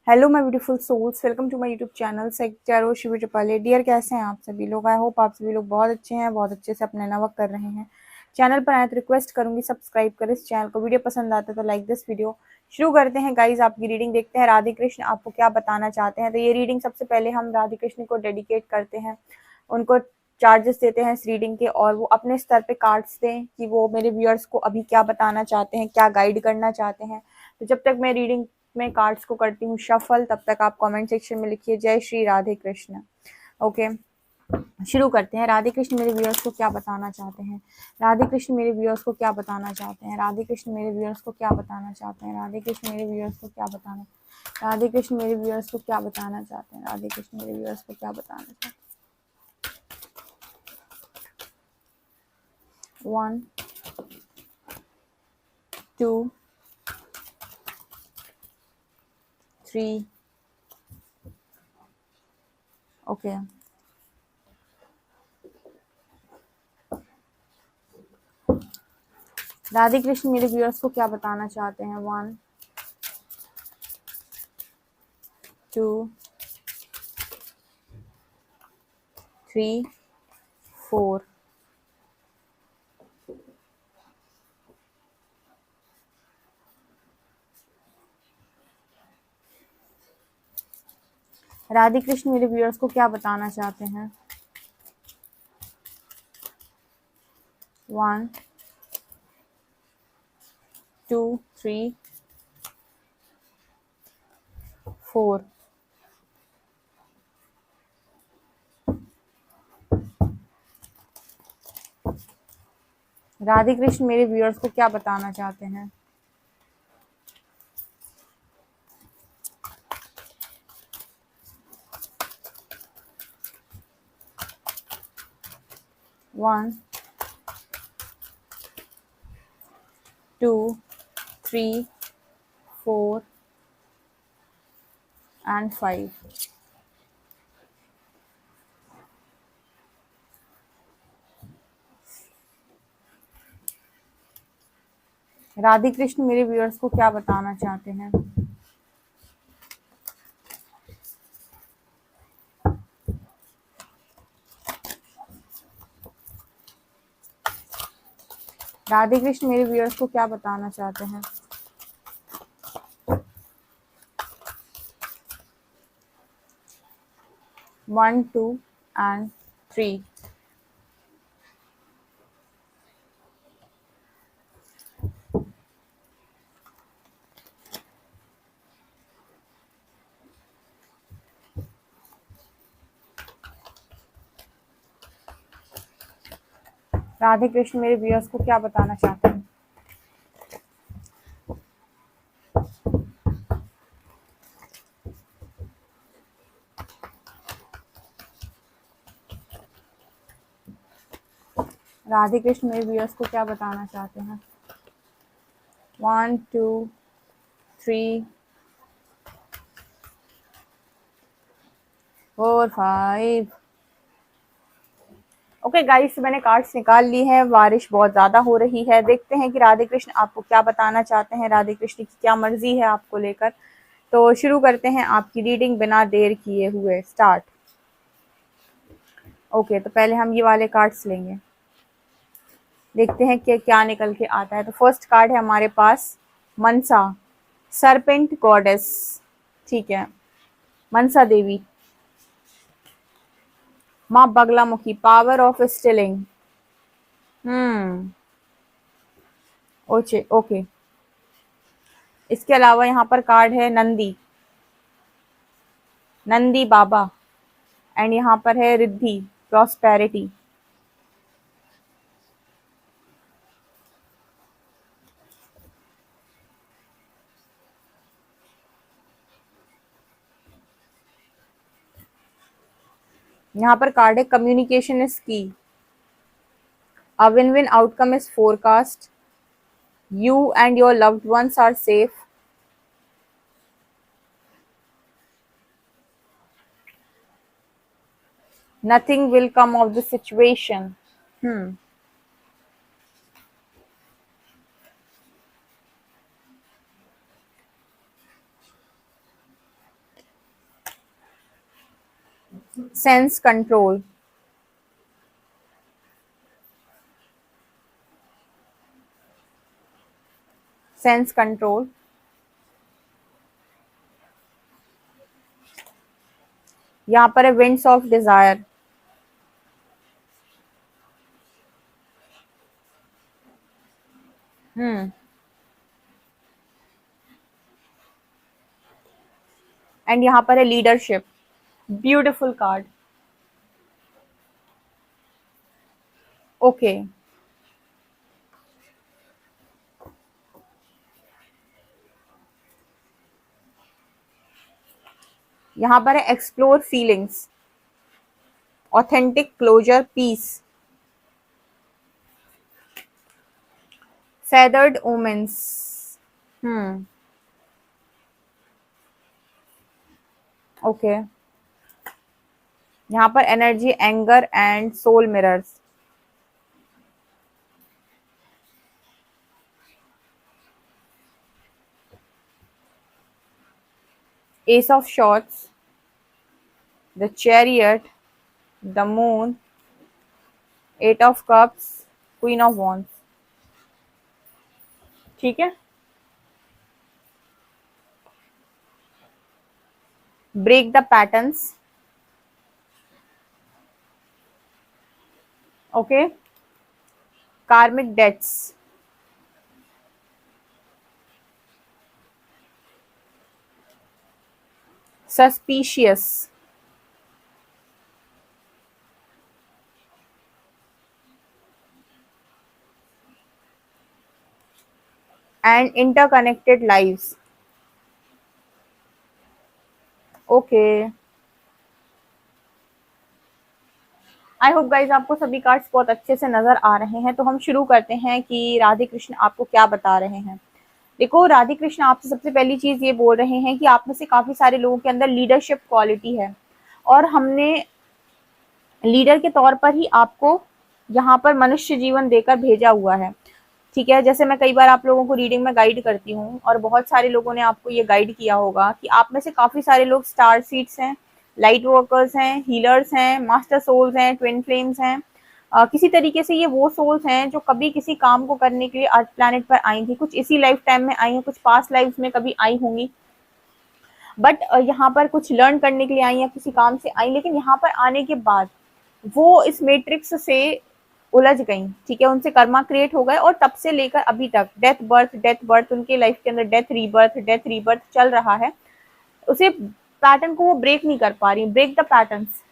Hello my beautiful souls, welcome to my YouTube channel sector Shiv ट्रिपाले। Dear, कैसे हैं आप सभी लोग? आई होप आप सभी लोग बहुत अच्छे हैं, बहुत अच्छे से अपना वर्क कर रहे हैं। चैनल पर आए तो रिक्वेस्ट करूंगी सब्सक्राइब करें इस चैनल को। वीडियो पसंद आता है तो लाइक दिस वीडियो। शुरू करते हैं गाइज आपकी रीडिंग। देखते हैं राधे कृष्ण आपको क्या बताना चाहते हैं। तो ये रीडिंग सबसे पहले हम राधे कृष्ण को डेडिकेट करते हैं, उनको चार्जेस देते हैं इस रीडिंग के, और वो अपने स्तर पे कार्ड्स दें कि वो मेरे व्यूअर्स को अभी क्या बताना चाहते हैं, क्या गाइड करना चाहते हैं। तो जब तक मैं रीडिंग में कार्ड्स को करती हूँ शफल, तब तक आप कमेंट सेक्शन में लिखिए जय श्री राधे कृष्ण। ओके, शुरू करते हैं। राधे कृष्ण मेरे व्यूअर्स को क्या बताना चाहते हैं? राधे कृष्ण मेरे व्यूअर्स को क्या बताना चाहते हैं? राधे कृष्ण मेरे व्यूअर्स को क्या बताना चाहते हैं? राधे कृष्ण मेरे व्यूअर्स को क्या बताना राधे कृष्ण मेरे व्यूअर्स को क्या बताना चाहते हैं? राधे कृष्ण मेरे व्यूअर्स को क्या बताना चाहते हैं? 1 2 3। ओके, राधे कृष्ण मेरे व्यूअर्स को क्या बताना चाहते हैं? 1 2 3 4। राधे कृष्ण मेरे व्यूअर्स को क्या बताना चाहते हैं? 1 2 3 4। राधे कृष्ण मेरे व्यूअर्स को क्या बताना चाहते हैं? 1 2 3 4 and 5। राधे कृष्ण मेरे व्यूअर्स को क्या बताना चाहते हैं? राधे कृष्ण मेरे व्यूअर्स को क्या बताना चाहते हैं? 1 2 and 3। राधे कृष्ण मेरे व्यूअर्स को क्या बताना चाहते हैं? राधे कृष्ण मेरे व्यूअर्स को क्या बताना चाहते हैं? 1 2 3 4 5। ओके गाइस, मैंने कार्ड्स निकाल ली है। बारिश बहुत ज्यादा हो रही है। देखते हैं कि राधे कृष्ण आपको क्या बताना चाहते हैं, राधे कृष्ण की क्या मर्जी है आपको लेकर। तो शुरू करते हैं आपकी रीडिंग बिना देर किए हुए। स्टार्ट। ओके, तो पहले हम ये वाले कार्ड्स लेंगे, देखते हैं कि क्या निकल के आता है। तो फर्स्ट कार्ड है हमारे पास मनसा, सरपेंट गॉडेस। ठीक है, मनसा देवी, माँ Baglamukhi, power of Stilling. Okay okay. इसके अलावा यहाँ पर कार्ड है नंदी, नंदी बाबा। एंड यहाँ पर है रिद्धि, प्रॉस्पेरिटी। यहाँ पर कार्ड है communication is key, a win win outcome is forecast, you and your loved ones are safe, nothing will come of the situation. Sense control, sense control, यहाँ पर है winds of desire, hmm, and यहाँ पर है leadership, beautiful card. Okay, यहाँ पर है explore feelings, authentic closure, peace, feathered omens, hmm, okay, यहाँ पर energy anger and soul mirrors, ace of swords, the chariot, the moon, eight of cups, queen of wands. ठीक है, break the patterns, okay, karmic debts, suspicious, and interconnected lives. Okay, I hope guys आपको सभी cards बहुत अच्छे से नजर आ रहे हैं। तो हम शुरू करते हैं कि राधे कृष्ण आपको क्या बता रहे हैं। देखो, राधे कृष्ण आपसे सबसे पहली चीज ये बोल रहे हैं कि आप में से काफी सारे लोगों के अंदर लीडरशिप क्वालिटी है, और हमने लीडर के तौर पर ही आपको यहाँ पर मनुष्य जीवन देकर भेजा हुआ है। ठीक है, जैसे मैं कई बार आप लोगों को रीडिंग में गाइड करती हूँ, और बहुत सारे लोगों ने आपको ये गाइड किया होगा कि आप में से काफी सारे लोग स्टार सीड्स हैं, लाइट वर्कर्स हैं, हीलर्स हैं, मास्टर सोल्स हैं, ट्विन फ्लेम्स हैं। किसी तरीके से ये वो सोल्स हैं जो कभी किसी काम को करने के लिए अर्थ प्लैनेट पर आई थी, कुछ इसी लाइफ टाइम में आई हैं, कुछ पास्ट लाइफ में कभी आई होंगी, बट यहाँ पर कुछ लर्न करने के लिए आई या किसी काम से आई, लेकिन यहाँ पर आने के बाद वो इस मैट्रिक्स से उलझ गई। ठीक है, उनसे कर्मा क्रिएट हो गए, और तब से लेकर अभी तक डेथ बर्थ उनके लाइफ के अंदर डेथ रीबर्थ चल रहा है। उसे पैटर्न को वो ब्रेक नहीं कर पा रही, ब्रेक द पैटर्न्स।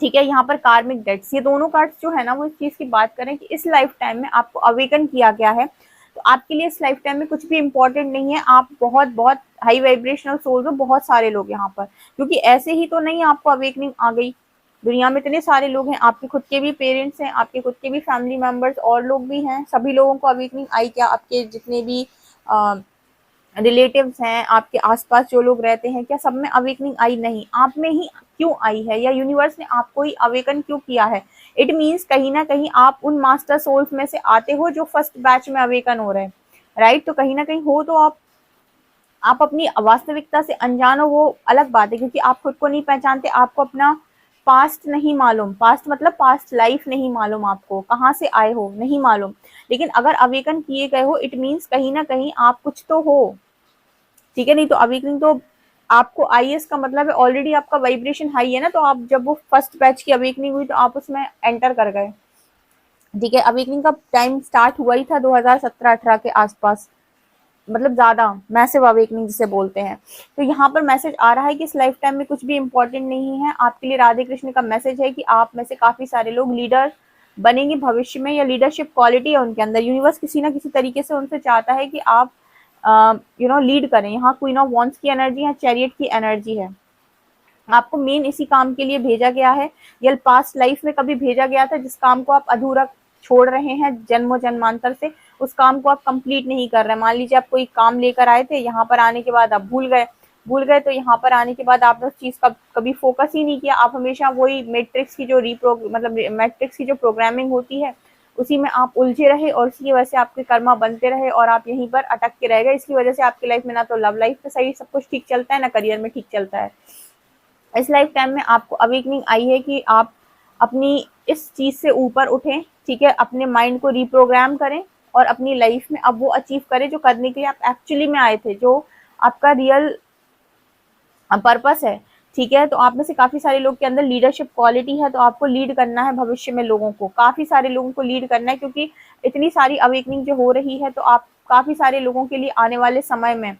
ठीक है, यहाँ पर कार्मिक डेट्स, ये दोनों कार्ड्स जो है ना, वो इस चीज की बात करें कि इस लाइफ टाइम में आपको अवेकन किया गया है, तो आपके लिए इस लाइफ टाइम में कुछ भी इंपॉर्टेंट नहीं है। आप बहुत बहुत हाई वाइब्रेशनल सोल हो, बहुत सारे लोग यहाँ पर, क्योंकि ऐसे ही तो नहीं आपको अवेकनिंग आ गई। दुनिया में इतने सारे लोग हैं, आपके खुद के भी पेरेंट्स हैं, आपके खुद के भी फैमिली मेंबर्स और लोग भी हैं, सभी लोगों को अवेकनिंग आई क्या? आपके जितने भी रिलेटिव्स हैं, आपके आसपास जो लोग रहते हैं, क्या सब में अवेकनिंग आई? नहीं, आप में ही क्यों आई है, या यूनिवर्स ने आपको ही अवेकन क्यों किया है? इट मीन्स कहीं ना कहीं आप उन मास्टर सोल्स में से आते हो जो फर्स्ट बैच में अवेकन हो रहे हैं, राइट? तो कहीं ना कहीं हो तो आप अपनी वास्तविकता से अनजान हो, वो अलग बात है, क्योंकि आप खुद को नहीं पहचानते, आपको अपना पास्ट नहीं मालूम, पास्ट मतलब पास्ट लाइफ नहीं मालूम, आपको कहाँ से आए हो नहीं मालूम। लेकिन अगर अवेकन किए गए हो, इट मीन्स कहीं ना कहीं आप कुछ तो हो। ठीक है, नहीं तो अवेकनिंग तो आपको आईएएस का मतलब है ऑलरेडी आपका वाइब्रेशन हाई है ना, तो आप जब वो फर्स्ट बैच की अवेकनिंग हुई तो आप उसमें एंटर कर गए। ठीक है, अवेकनिंग का टाइम स्टार्ट हुआ ही था 2017-18 के आसपास, मतलब ज्यादा मैसिव अवेकनिंग जिसे बोलते हैं। तो यहाँ पर मैसेज आ रहा है कि इस लाइफ टाइम में कुछ भी इंपॉर्टेंट नहीं है आपके लिए। राधे कृष्ण का मैसेज है कि आप में से काफी सारे लोग लीडर बनेंगे भविष्य में, या लीडरशिप क्वालिटी है उनके अंदर। यूनिवर्स किसी ना किसी तरीके से उनसे चाहता है कि आप लीड करें। यहाँ क्वीन ऑफ वॉन्ड्स की एनर्जी है, चैरियट की एनर्जी है। आपको मेन इसी काम के लिए भेजा गया है, या पास्ट लाइफ में कभी भेजा गया था, जिस काम को आप अधूरा छोड़ रहे हैं जन्मों जन्मांतर से, उस काम को आप कंप्लीट नहीं कर रहे। मान लीजिए आप कोई काम लेकर आए थे, यहाँ पर आने के बाद आप भूल गए, तो यहाँ पर आने के बाद आपने उस चीज का कभी फोकस ही नहीं किया। आप हमेशा वही मैट्रिक्स की जो मतलब मैट्रिक्स की जो प्रोग्रामिंग होती है, उसी में आप उलझे रहे, और उसकी वजह से आपके कर्मा बनते रहे, और आप यहीं पर अटक के रह गए। इसकी वजह से आपकी लाइफ में ना तो लव लाइफ में सही सब कुछ ठीक चलता है, ना करियर में ठीक चलता है। इस लाइफ टाइम में आपको अवेकनिंग आई है कि आप अपनी इस चीज से ऊपर उठें, ठीक है, अपने माइंड को रिप्रोग्राम करें और अपनी लाइफ में अब वो अचीव करें जो करने के लिए आप एक्चुअली में आए थे, जो आपका रियल पर्पस है। ठीक है, तो आप में से काफी सारे लोग के अंदर लीडरशिप क्वालिटी है, तो आपको लीड करना है भविष्य में लोगों को, काफी सारे लोगों को लीड करना है, क्योंकि इतनी सारी अवेकनिंग जो हो रही है, तो आप काफी सारे लोगों के लिए आने वाले समय में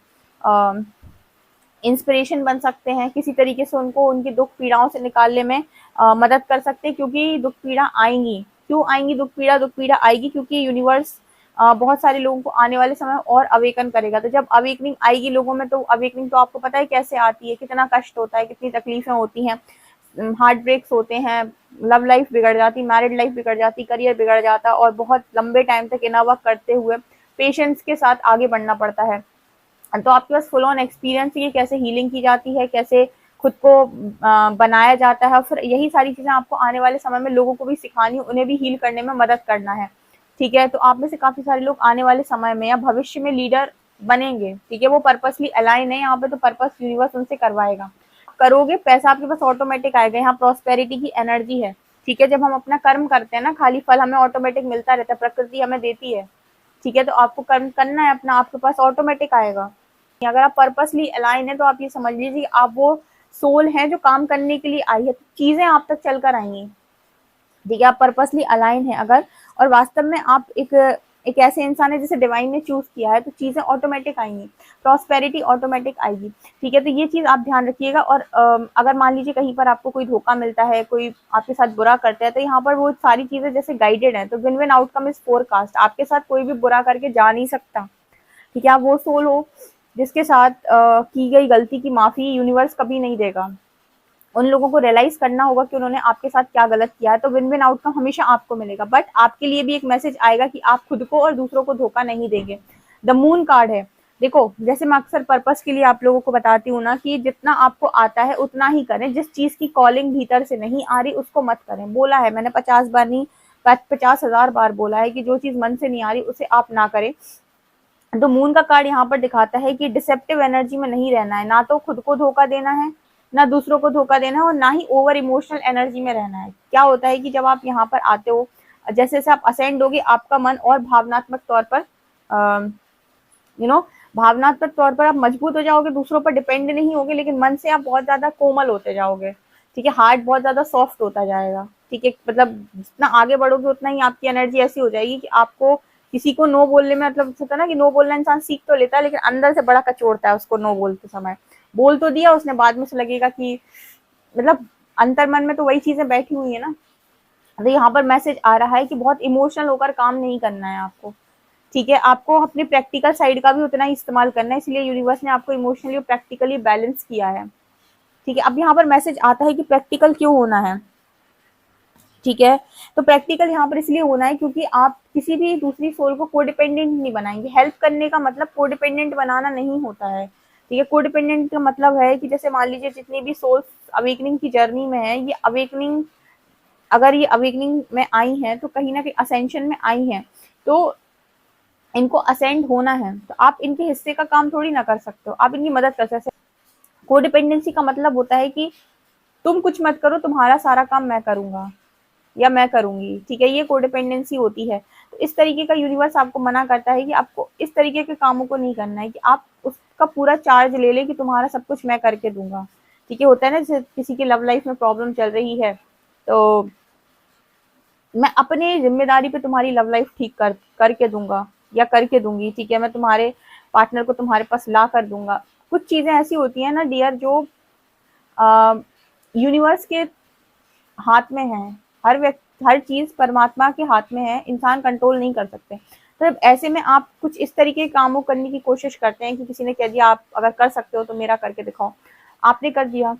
इंस्पिरेशन बन सकते हैं, किसी तरीके से उनको उनकी दुख पीड़ाओं से निकालने में मदद कर सकते हैं, क्योंकि दुख पीड़ा आएंगी। क्यों आएंगी दुख पीड़ा आएगी, क्योंकि यूनिवर्स बहुत सारे लोगों को आने वाले समय और अवेकन करेगा। तो जब अवेकनिंग आएगी लोगों में, तो अवेकनिंग तो आपको पता है कैसे आती है, कितना कष्ट होता है, कितनी तकलीफें होती हैं, हार्ट ब्रेक्स होते हैं, लव लाइफ बिगड़ जाती, मैरिड लाइफ बिगड़ जाती, करियर बिगड़ जाता, और बहुत लंबे टाइम तक इनर वर्क करते हुए पेशेंस के साथ आगे बढ़ना पड़ता है। तो आपके पास फुल ऑन एक्सपीरियंस है कैसे हीलिंग की जाती है, कैसे खुद को बनाया जाता है, और फिर यही सारी चीजें आपको आने वाले समय में लोगों को भी सिखानी, उन्हें भी हील करने में मदद करना है। ठीक है, तो आप में से काफी सारे लोग आने वाले समय में या भविष्य में लीडर बनेंगे। ठीक है, वो पर्पसली अलाइन है यहाँ पे, तो पर्पस यूनिवर्स उनसे करवाएगा। करोगे, पैसा आपके पास ऑटोमेटिक आएगा, यहाँ प्रॉस्पेरिटी की एनर्जी है। ठीक है, जब हम अपना कर्म करते हैं ना, खाली फल हमें ऑटोमेटिक मिलता रहता है, प्रकृति हमें देती है। ठीक है, तो आपको कर्म करना है अपना, आपके पास ऑटोमेटिक आएगा। अगर आप पर्पसली अलाइन है, तो आप ये समझ लीजिए आप वो सोल है जो काम करने के लिए आई है, तो चीजें आप तक चलकर आएंगी। ठीक है, आप पर्पसली अलाइन है अगर, और वास्तव में आप एक ऐसे इंसान है जिसे डिवाइन ने चूज किया है, तो चीजें ऑटोमेटिक आएंगी, प्रॉस्पेरिटी ऑटोमेटिक आएगी। ठीक है, तो ये चीज आप ध्यान रखिएगा। और अगर मान लीजिए कहीं पर आपको कोई धोखा मिलता है, कोई आपके साथ बुरा करता है, तो यहाँ पर वो सारी चीजें जैसे गाइडेड है, तो win win outcome is forecast, आपके साथ कोई भी बुरा करके जा नहीं सकता। ठीक है, आप वो सोल हो जिसके साथ की गई गलती की माफी यूनिवर्स कभी नहीं देगा। उन लोगों को रियलाइज करना होगा कि उन्होंने आपके साथ क्या गलत किया है, तो विन विन आउटकम हमेशा आपको मिलेगा। बट आपके लिए भी एक मैसेज आएगा कि आप खुद को और दूसरों को धोखा नहीं देंगे। द मून कार्ड है। देखो, जैसे मैं अक्सर पर्पस के लिए आप लोगों को बताती हूँ ना, कि जितना आपको आता है उतना ही करें, जिस चीज की कॉलिंग भीतर से नहीं आ रही उसको मत करें। बोला है मैंने 50 बार नहीं, 50,000 बार बोला है कि जो चीज मन से नहीं आ रही उसे आप ना करें। तो मून का कार्ड यहाँ पर दिखाता है कि डिसेप्टिव एनर्जी में नहीं रहना है, ना तो खुद को धोखा देना है, ना दूसरों को धोखा देना है, और ना ही ओवर इमोशनल एनर्जी में रहना है। क्या होता है कि जब आप यहाँ पर आते हो, जैसे जैसे आप असेंड होगे, आपका मन और भावनात्मक तौर पर भावनात्मक तौर पर आप मजबूत हो जाओगे, दूसरों पर डिपेंड नहीं होगे, लेकिन मन से आप बहुत ज्यादा कोमल होते जाओगे। ठीक है, हार्ट बहुत ज्यादा सॉफ्ट होता जाएगा। ठीक है, मतलब जितना आगे बढ़ोगे उतना ही आपकी एनर्जी ऐसी हो जाएगी कि आपको किसी को नो बोलने में, मतलब होता है ना कि नो बोलना इंसान सीख तो लेता है, लेकिन अंदर से बड़ा कचोड़ता है उसको नो बोलते समय। बोल तो दिया उसने, बाद में से लगेगा कि मतलब अंतर मन में तो वही चीजें बैठी हुई है ना। तो यहाँ पर मैसेज आ रहा है कि बहुत इमोशनल होकर काम नहीं करना है आपको। ठीक है, आपको अपने प्रैक्टिकल साइड का भी उतना ही इस्तेमाल करना है, इसलिए यूनिवर्स ने आपको इमोशनली और प्रैक्टिकली बैलेंस किया है। ठीक है, अब यहाँ पर मैसेज आता है कि प्रैक्टिकल क्यों होना है। ठीक है, तो प्रैक्टिकल यहाँ पर इसलिए होना है क्योंकि आप किसी भी दूसरी सोल को कोडिपेंडेंट नहीं बनाएंगे। हेल्प करने का मतलब कोडिपेंडेंट बनाना नहीं होता है। ठीक है, कोडिपेंडेंट का मतलब है कि जैसे मान लीजिए जितनी भी सोल्स अवेकनिंग की जर्नी में है, ये अवेकनिंग, अगर ये अवेकनिंग में आई हैं तो कहीं ना कहीं असेंशन में आई हैं, तो इनको असेंड होना है, तो आप इनके हिस्से का काम थोड़ी ना कर सकते हो, आप इनकी मदद कर सकते हो। कोडिपेंडेंसी का मतलब होता है कि तुम कुछ मत करो, तुम्हारा सारा काम मैं करूंगा या मैं करूंगी। ठीक है, ये कोडिपेंडेंसी होती है। तो इस तरीके का यूनिवर्स आपको मना करता है कि आपको इस तरीके के कामों को नहीं करना है, कि आप उसका पूरा चार्ज ले ले कि तुम्हारा सब कुछ मैं करके दूंगा। ठीक है, होता है ना जैसे किसी की लव लाइफ में प्रॉब्लम चल रही है, तो मैं अपने जिम्मेदारी पे तुम्हारी लव लाइफ ठीक करके दूंगा या करके दूंगी। ठीक है, मैं तुम्हारे पार्टनर को तुम्हारे पास ला कर दूंगा। कुछ चीजें ऐसी होती है ना डियर, जो यूनिवर्स के हाथ में है। हर चीज परमात्मा के हाथ में है, इंसान कंट्रोल नहीं कर सकते। तो ऐसे में आप कुछ इस तरीके के कामों करने की कोशिश करते हैं कि किसी ने कह दिया आप अगर कर सकते हो तो मेरा करके दिखाओ, आपने कर दिया।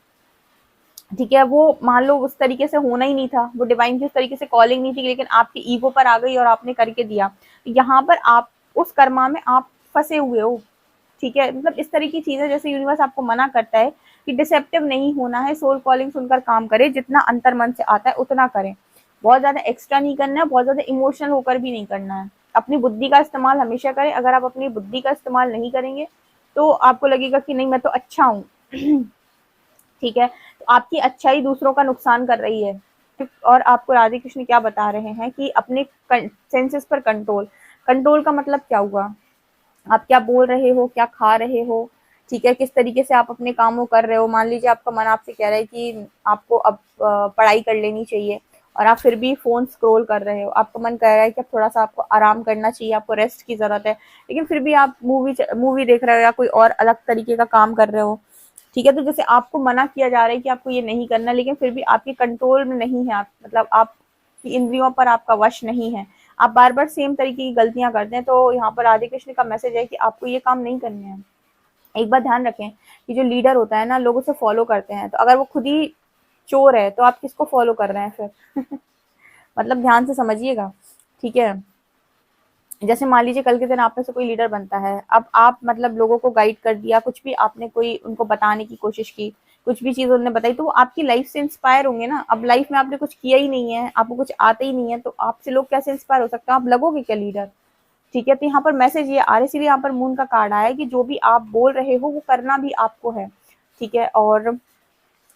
ठीक है, वो मान लो उस तरीके से होना ही नहीं था, वो डिवाइन की उस तरीके से कॉलिंग नहीं थी, लेकिन आपकी ईगो पर आ गई और आपने करके दिया। यहाँ पर आप उस कर्मा में आप फंसे हुए हो। ठीक है, मतलब इस तरह की चीजें, जैसे यूनिवर्स आपको मना करता है कि डिसेप्टिव नहीं होना है, सोल कॉलिंग सुनकर काम करे, जितना अंतर मन से आता है उतना करें, बहुत ज्यादा एक्स्ट्रा नहीं करना है, बहुत ज्यादा इमोशनल होकर भी नहीं करना है। अपनी बुद्धि का इस्तेमाल हमेशा करें। अगर आप अपनी बुद्धि का इस्तेमाल नहीं करेंगे तो आपको लगेगा कि नहीं मैं तो अच्छा हूँ ठीक है, तो आपकी अच्छाई दूसरों का नुकसान कर रही है। और आपको राधे कृष्ण क्या बता रहे हैं कि अपने सेंसेस पर कंट्रोल। कंट्रोल का मतलब क्या हुआ, आप क्या बोल रहे हो, क्या खा रहे हो, ठीक है, किस तरीके से आप अपने कामों कर रहे हो। मान लीजिए आपका मन आपसे कह रहा है कि आपको अब पढ़ाई कर लेनी चाहिए, और आप फिर भी फोन स्क्रॉल कर रहे हो। आपका मन कह रहा है कि अब थोड़ा सा आपको आराम करना चाहिए, आपको रेस्ट की जरूरत है, लेकिन फिर भी आप मूवी देख रहे हो या कोई और अलग तरीके का काम कर रहे हो। ठीक है, तो जैसे आपको मना किया जा रहा है कि आपको ये नहीं करना, लेकिन फिर भी आपके कंट्रोल में नहीं है, आप मतलब आपकी इंद्रियों पर आपका वश नहीं है, आप बार बार सेम तरीके की गलतियां करते हैं। तो यहाँ पर राधे कृष्ण का मैसेज है कि आपको ये काम नहीं करने हैं। एक बात ध्यान रखें कि जो लीडर होता है ना, लोग उसे फॉलो करते हैं, तो अगर वो खुद ही चोर है तो आप किसको फॉलो कर रहे हैं फिर? मतलब ध्यान से समझिएगा, ठीक है। जैसे मान लीजिए कल के दिन आप में से कोई लीडर बनता है, अब आप मतलब लोगों को गाइड कर दिया, कुछ भी आपने कोई उनको बताने की कोशिश की, कुछ भी चीज उन्होंने बताई, तो वो आपकी लाइफ से इंस्पायर होंगे ना। अब लाइफ में आपने कुछ किया ही नहीं है, आपको कुछ आता ही नहीं है, तो आपसे लोग कैसे इंस्पायर हो सकते हैं? आप लगोगे क्या लीडर? ठीक है, तो यहाँ पर मैसेज ये आ रहा है, इसीलिए यहाँ पर मून का कार्ड आया है कि जो भी आप बोल रहे हो वो करना भी आपको है। ठीक है, और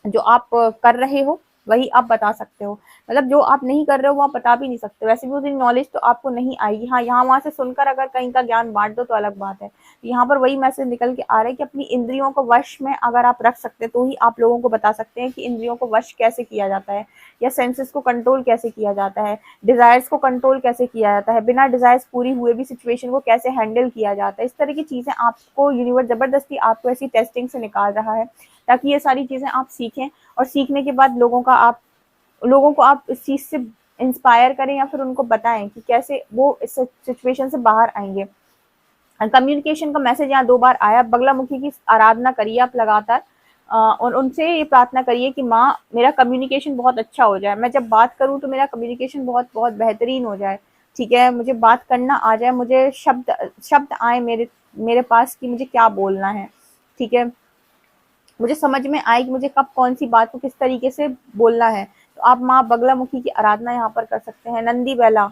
जो आप कर रहे हो वही आप बता सकते हो, मतलब जो आप नहीं कर रहे हो वो आप बता भी नहीं सकते। वैसे भी उतनी नॉलेज तो आपको नहीं आएगी, हाँ यहाँ वहां से सुनकर अगर कहीं का ज्ञान बांट दो तो अलग बात है। यहाँ पर वही मैसेज निकल के आ रहा है कि अपनी इंद्रियों को वश में अगर आप रख सकते हैं तो ही आप लोगों को बता सकते हैं कि इंद्रियों को वश कैसे किया जाता है, या सेंसेस को कंट्रोल कैसे किया जाता है, डिजायर्स को कंट्रोल कैसे किया जाता है, बिना डिजायर्स पूरी हुए भी सिचुएशन को कैसे हैंडल किया जाता है। इस तरह की चीजें आपको यूनिवर्स जबरदस्ती आपको ऐसी टेस्टिंग से निकाल रहा है, ताकि ये सारी चीजें आप सीखें, और सीखने के बाद लोगों को आप इस चीज से इंस्पायर करें, या फिर उनको बताएं कि कैसे वो इस सिचुएशन से बाहर आएंगे। कम्युनिकेशन का मैसेज यहाँ 2 बार आया। बगलामुखी की आराधना करिए आप लगातार, और उनसे ये प्रार्थना करिए कि माँ मेरा कम्युनिकेशन बहुत अच्छा हो जाए, मैं जब बात करूँ तो मेरा कम्युनिकेशन बहुत बहुत बेहतरीन हो जाए। ठीक है, मुझे बात करना आ जाए, मुझे शब्द शब्द आए मेरे मेरे पास कि मुझे क्या बोलना है। ठीक है, मुझे समझ में आए कि मुझे कब कौन सी बात को किस तरीके से बोलना है। तो आप माँ बगलामुखी की आराधना यहाँ पर कर सकते हैं। नंदी बेला,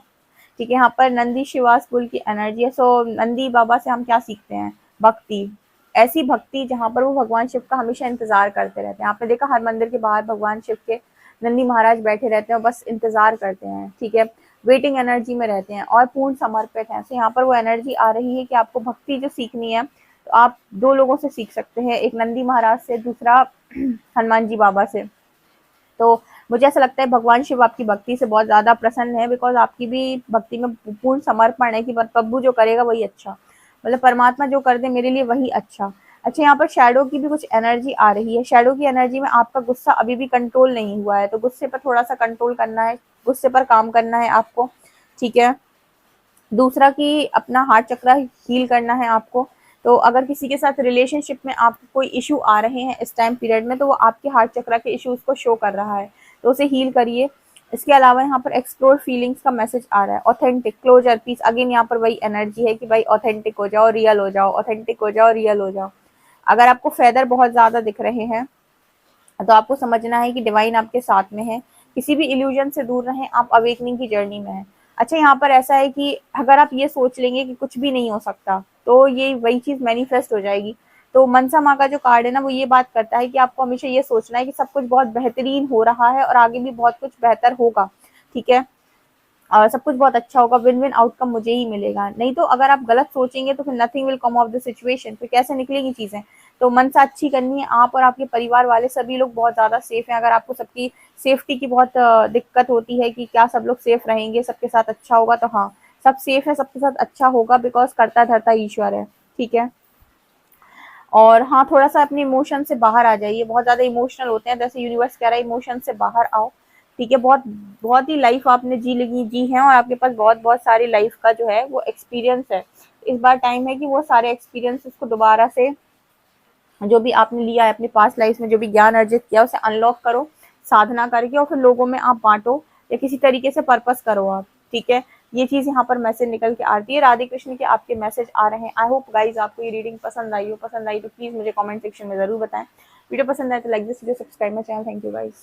ठीक है, यहाँ पर नंदी शिवास कुल की एनर्जी है। सो नंदी बाबा से हम क्या सीखते हैं? भक्ति, ऐसी भक्ति जहाँ पर वो भगवान शिव का हमेशा इंतजार करते रहते हैं। आपने देखा हर मंदिर के बाहर भगवान शिव के नंदी महाराज बैठे रहते हैं और बस इंतजार करते हैं। ठीक है, वेटिंग एनर्जी में रहते हैं और पूर्ण समर्पित हैं। तो यहाँ पर वो एनर्जी आ रही है कि आपको भक्ति जो सीखनी है तो आप 2 लोगों से सीख सकते हैं, एक नंदी महाराज से, दूसरा हनुमान जी बाबा से। तो मुझे ऐसा लगता है भगवान शिव आपकी भक्ति से बहुत ज्यादा प्रसन्न है, बिकॉज आपकी भी भक्ति में पूर्ण समर्पण है कि प्रभु जो करेगा वही अच्छा, मतलब परमात्मा जो कर दे मेरे लिए वही अच्छा। अच्छा, यहाँ पर शैडो की भी कुछ एनर्जी आ रही है। शैडो की एनर्जी में आपका गुस्सा अभी भी कंट्रोल नहीं हुआ है, तो गुस्से पर थोड़ा सा कंट्रोल करना है, गुस्से पर काम करना है आपको। ठीक है, दूसरा कि अपना हार्ट चक्रा हील करना है आपको। तो अगर किसी के साथ रिलेशनशिप में आपको कोई इशू आ रहे हैं इस टाइम पीरियड में, तो वो आपके हार्ट चक्रा के इश्यूज को शो कर रहा है, तो उसे हील करिए। इसके अलावा यहाँ पर एक्सप्लोर फीलिंग्स का मैसेज आ रहा है। ऑथेंटिक क्लोजर पीस, अगेन यहाँ पर वही एनर्जी है कि भाई ऑथेंटिक हो जाओ, रियल हो जाओ, ऑथेंटिक हो जाओ, रियल हो जाओ। अगर आपको फेदर बहुत ज्यादा दिख रहे हैं तो आपको समझना है कि डिवाइन आपके साथ में है। किसी भी इल्यूजन से दूर रहें, आप अवेकनिंग की जर्नी में हैं। अच्छा, यहाँ पर ऐसा है कि अगर आप ये सोच लेंगे कि कुछ भी नहीं हो सकता, तो ये वही चीज मैनिफेस्ट हो जाएगी। तो मनसा माँ का जो कार्ड है ना, वो ये बात करता है कि आपको हमेशा ये सोचना है कि सब कुछ बहुत बेहतरीन हो रहा है और आगे भी बहुत कुछ बेहतर होगा। ठीक है, और सब कुछ बहुत अच्छा होगा, विन विन आउटकम मुझे ही मिलेगा। नहीं तो अगर आप गलत सोचेंगे तो फिर nothing will come of the situation, फिर कैसे निकलेगी चीजें? तो मन से अच्छी करनी है। आप और आपके परिवार वाले सभी लोग बहुत ज्यादा सेफ हैं। अगर आपको सबकी सेफ्टी की बहुत दिक्कत होती है कि क्या सब लोग सेफ रहेंगे, सबके साथ अच्छा होगा, तो हाँ, सब सेफ है, सबके साथ अच्छा होगा, बिकॉज करता धरता ईश्वर है। ठीक है, और हाँ, थोड़ा सा अपने इमोशन से बाहर आ जाइए। बहुत ज्यादा इमोशनल होते हैं, जैसे यूनिवर्स कह रहा है इमोशन से बाहर आओ। ठीक है, बहुत बहुत ही लाइफ आपने जी है, और आपके पास बहुत बहुत सारी लाइफ का जो है वो एक्सपीरियंस है। इस बार टाइम है कि वो सारे एक्सपीरियंसेस को दोबारा से, जो भी आपने लिया है अपनी पास्ट लाइफ में, जो भी ज्ञान अर्जित किया, उसे अनलॉक करो साधना करके, और फिर लोगों में आप बांटो, या किसी तरीके से पर्पस करो आप। ठीक है, ये चीज यहाँ पर मैसेज निकल के आती है। राधे कृष्ण के आपके मैसेज आ रहे हैं। आई होप गाइज आपको ये रीडिंग पसंद आई हो। पसंद आई तो प्लीज मुझे कमेंट सेक्शन में जरूर बताएं। वीडियो पसंद आए तो like this video, subscribe my channel. Thank you guys.